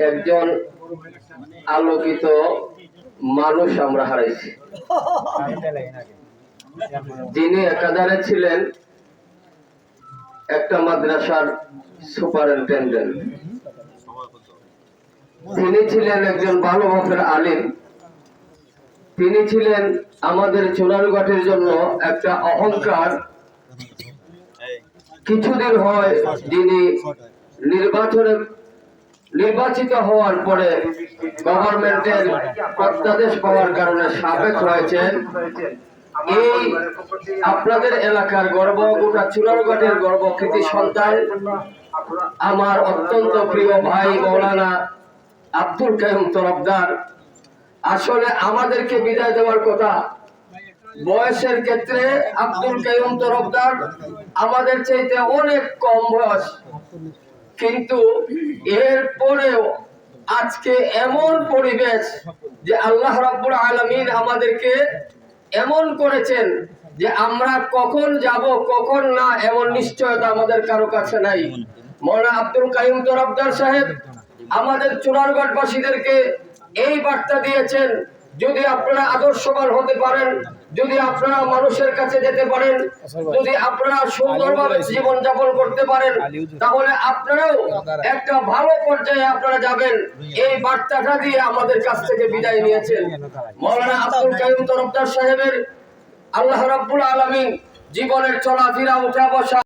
একজন আলোকিত মানুষ আমরা হারাইছি, যিনি একাধারে ছিলেন একটা মাদ্রাসার সুপারিনটেন্ডেন্ট, তিনি ছিলেন একজন ভালো মাপের আলিম, তিনি ছিলেন আমাদের চুনারুঘাটের জন্য একটা অহংকার। কিছুদিন হয় যিনি নির্বাচিত হওয়ার পরে গভর্নমেন্টের প্রত্যাদেশ পাওয়ার কারণে সাবেক হয়েছেন। এই আপনাদের এলাকার গর্ব, গোটা চুনারুঘাটের গর্ব, কৃতি সন্তান আমার অত্যন্ত প্রিয় ভাই মৌলানা আব্দুল কাইয়ুম তরফদার। আসলে আমাদেরকে বিদায় দেওয়ার কথা, বয়সের ক্ষেত্রে আব্দুল কাইয়ুম তরফদার আমাদের চাইতে অনেক কম বয়স, কিন্তু এরপরেও আজকে এমন পরিবেশ যে আল্লাহ রাব্বুল আলামিন আমাদেরকে এমন করেছেন যে আমরা কখন যাব কখন না এমন নিশ্চয়তা আমাদের কারো কাছে নাই। মৌলানা আব্দুল কাইয়ুম তরফদার সাহেব আমাদের চুনারুঘাটবাসীদেরকে এই বার্তা দিয়েছেন, যদি আপনারা আদর্শবান হতে পারেন, যদি আপনারা মানুষের কাছে যেতে পারেন, যদি আপনারা সুন্দরভাবে জীবন যাপন করতে পারেন, তাহলে আপনারাও একটা ভালো পর্যায়ে আপনারা যাবেন। এই বার্তাটা দিয়ে আমাদের কাছ থেকে বিদায় নিয়েছেন। মৌলানা আব্দুল কাইয়ুম তরফদার সাহেবের আল্লাহ রাব্বুল আলামিন জীবনের চলাফেরা, উঠা বসা